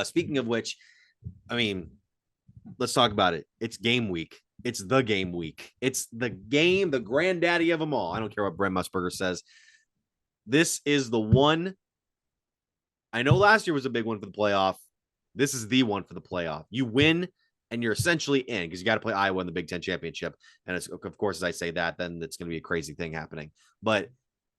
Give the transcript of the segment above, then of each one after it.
Speaking of which, I mean, let's talk about it. It's game week. It's the game week. It's the game, the granddaddy of them all. I don't care what Brent Musburger says. This is the one. I know last year was a big one for the playoff. This is the one for the playoff. You win and you're essentially in because you got to play Iowa in the Big Ten championship. And it's, of course, as I say that, then it's going to be a crazy thing happening. But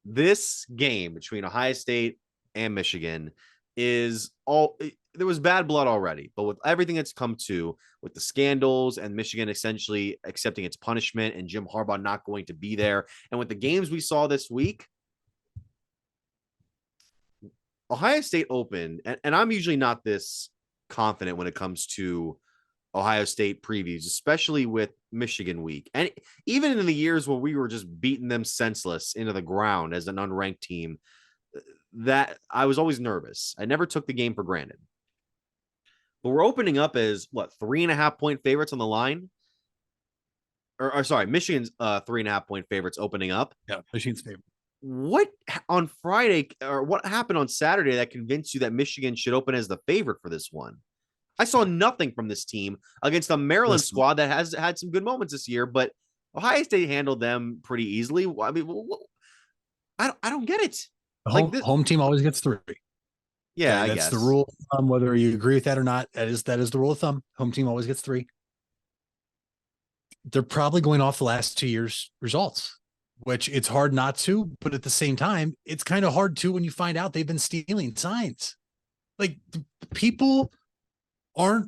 this game between Ohio State and Michigan is all there was bad blood already, but with everything that's come to with the scandals and Michigan essentially accepting its punishment and Jim Harbaugh not going to be there, and with the games we saw this week, Ohio State opened, and I'm usually not this confident when it comes to Ohio State previews, especially with Michigan week. And even in the years where we were just beating them senseless into the ground as an unranked team, that I was always nervous. I never took the game for granted. But we're opening up as what, 3.5-point favorites on the line? Or sorry, Michigan's 3.5-point favorites opening up. Yeah, Michigan's favorite. What on Friday or what happened on Saturday that convinced you that Michigan should open as the favorite for this one? I saw nothing from this team against the Maryland squad that has had some good moments this year, but Ohio State handled them pretty easily. I mean, I don't get it. Home team always gets 3. Yeah, I that's guess the rule of thumb, whether you agree with that or not. That is the rule of thumb. Home team always gets 3. They're probably going off the last 2 years' results, which it's hard not to, but at the same time, it's kind of hard too when you find out they've been stealing signs. Like people are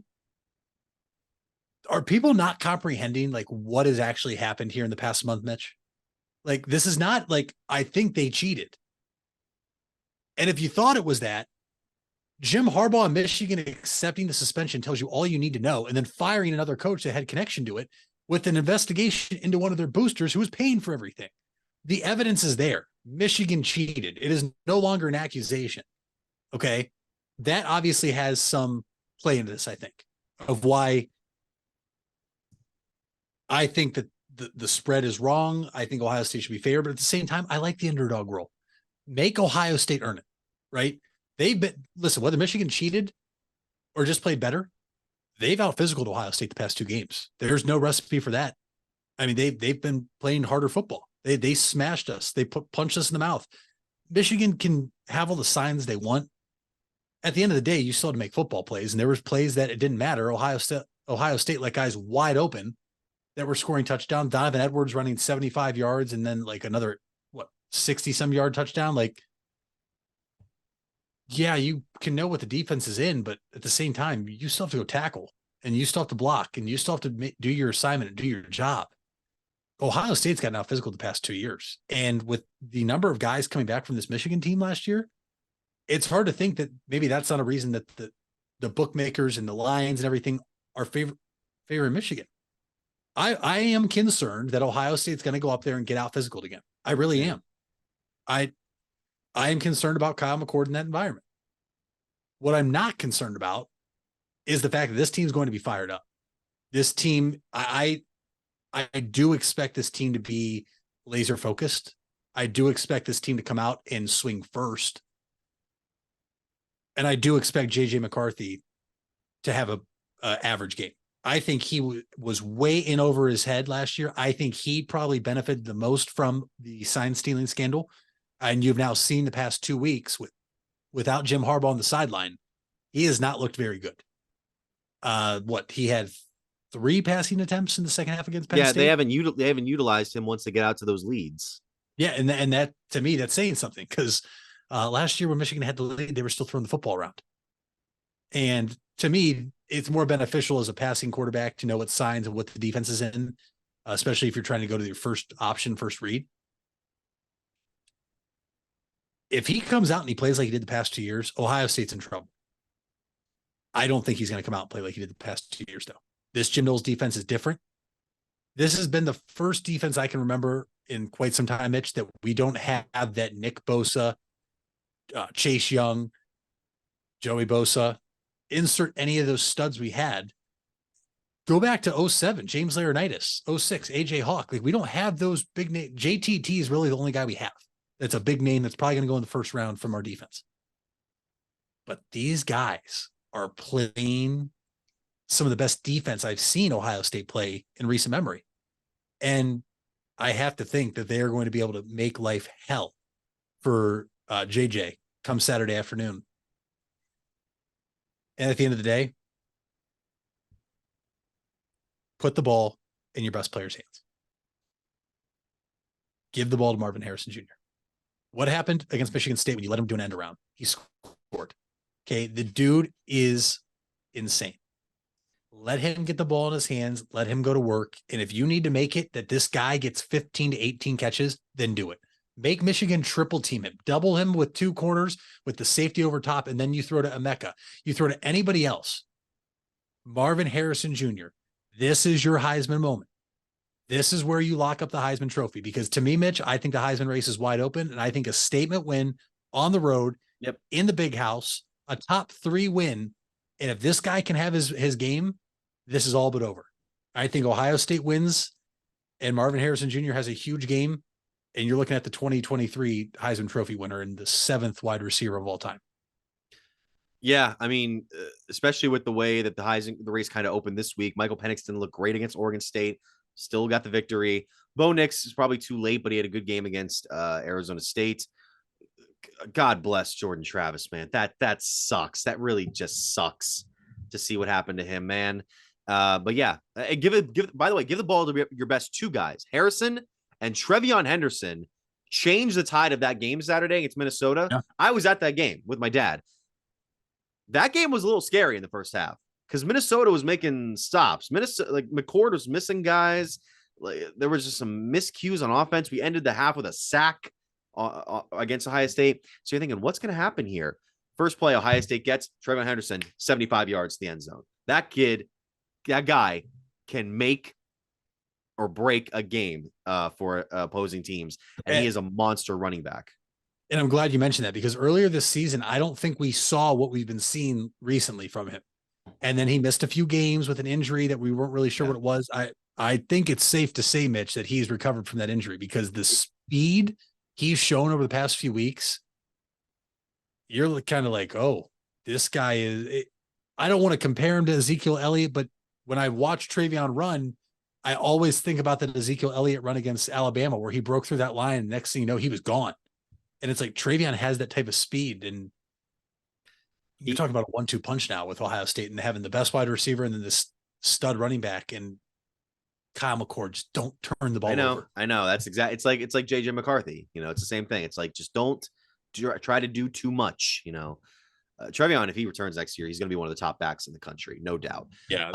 people not comprehending like what has actually happened here in the past month, Mitch? Like this is not like I think they cheated. And if you thought it was that, Jim Harbaugh and Michigan accepting the suspension tells you all you need to know, and then firing another coach that had connection to it with an investigation into one of their boosters who was paying for everything. The evidence is there. Michigan cheated. It is no longer an accusation. Okay. That obviously has some play into this, I think, of why I think that the spread is wrong. I think Ohio State should be favored, but at the same time, I like the underdog role. Make Ohio State earn it, right? Listen, whether Michigan cheated or just played better, they've out-physicaled Ohio State the past 2 games. There's no recipe for that. I mean, they've been playing harder football. They smashed us. They punched us in the mouth. Michigan can have all the signs they want. At the end of the day, you still have to make football plays, and there was plays that it didn't matter. Ohio State let guys wide open that were scoring touchdowns. Donovan Edwards running 75 yards and then like another 60-some yard touchdown. Like, yeah, you can know what the defense is in, but at the same time, you still have to go tackle and you still have to block and you still have to do your assignment and do your job. Ohio State's gotten out physical the past 2 years. And with the number of guys coming back from this Michigan team last year, it's hard to think that maybe that's not a reason that the bookmakers and the lines and everything are favoring Michigan. I am concerned that Ohio State's going to go up there and get out physical again. I really am. I am concerned about Kyle McCord in that environment. What I'm not concerned about is the fact that this team is going to be fired up. This team, I do expect this team to be laser focused. I do expect this team to come out and swing first. And I do expect JJ McCarthy to have a average game. I think he was way in over his head last year. I think he probably benefited the most from the sign stealing scandal. And you've now seen the past 2 weeks without Jim Harbaugh on the sideline, he has not looked very good. He had 3 passing attempts in the second half against Penn State. They haven't utilized him once they get out to those leads. Yeah, and that to me that's saying something because last year when Michigan had the lead, they were still throwing the football around. And to me, it's more beneficial as a passing quarterback to know what signs and what the defense is in, especially if you're trying to go to your first option, first read. If he comes out and he plays like he did the past 2 years, Ohio State's in trouble. I don't think he's going to come out and play like he did the past 2 years, though. This Jim Knowles defense is different. This has been the first defense I can remember in quite some time, Mitch, that we don't have that Nick Bosa, Chase Young, Joey Bosa, insert any of those studs we had. Go back to 07, James Laurinaitis, 06, AJ Hawk. Like we don't have those big names. JTT is really the only guy we have. That's a big name that's probably going to go in the first round from our defense. But these guys are playing some of the best defense I've seen Ohio State play in recent memory. And I have to think that they are going to be able to make life hell for JJ come Saturday afternoon. And at the end of the day, put the ball in your best player's hands. Give the ball to Marvin Harrison Jr. What happened against Michigan State when you let him do an end around? He scored. Okay. The dude is insane. Let him get the ball in his hands. Let him go to work. And if you need to make it that this guy gets 15 to 18 catches, then do it. Make Michigan triple team him. Double him with 2 corners with the safety over top, and then you throw to Emeka. You throw to anybody else. Marvin Harrison Jr., this is your Heisman moment. This is where you lock up the Heisman Trophy. Because to me, Mitch, I think the Heisman race is wide open. And I think a statement win on the road, in the big house, a top 3 win. And if this guy can have his game, this is all but over. I think Ohio State wins and Marvin Harrison Jr. has a huge game. And you're looking at the 2023 Heisman Trophy winner and the 7th wide receiver of all time. Yeah, I mean, especially with the way that the race kind of opened this week. Michael Penix didn't look great against Oregon State. Still got the victory. Bo Nix is probably too late, but he had a good game against Arizona State. God bless Jordan Travis, man. That sucks. That really just sucks to see what happened to him, man. But yeah, by the way, give the ball to your best 2 guys, Harrison and Trevion Henderson. Change the tide of that game Saturday against Minnesota. Yeah. I was at that game with my dad. That game was a little scary in the first half because Minnesota was making stops. Minnesota, like McCord was missing guys. Like, there was just some miscues on offense. We ended the half with a sack against Ohio State. So you're thinking, what's going to happen here? First play, Ohio State gets Trevion Henderson, 75 yards to the end zone. That guy can make or break a game for opposing teams. And he is a monster running back. And I'm glad you mentioned that because earlier this season, I don't think we saw what we've been seeing recently from him. And then he missed a few games with an injury that we weren't really sure what it was. I think it's safe to say, Mitch, that he's recovered from that injury because the speed he's shown over the past few weeks, you're kind of like, oh, this guy is, I don't want to compare him to Ezekiel Elliott, but when I watch Trevion run, I always think about that Ezekiel Elliott run against Alabama where he broke through that line. And next thing you know, he was gone. And it's like Trevion has that type of speed. And you're talking about a 1-2 punch now with Ohio State and having the best wide receiver and then this stud running back and Kyle McCord. Just don't turn the ball over. I know. That's exactly. It's like JJ McCarthy. You know, it's the same thing. It's like, just don't try to do too much, you know. Trevion, if he returns next year, he's going to be one of the top backs in the country. No doubt. Yeah.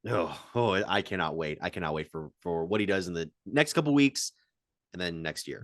I cannot wait. I cannot wait for what he does in the next couple weeks and then next year.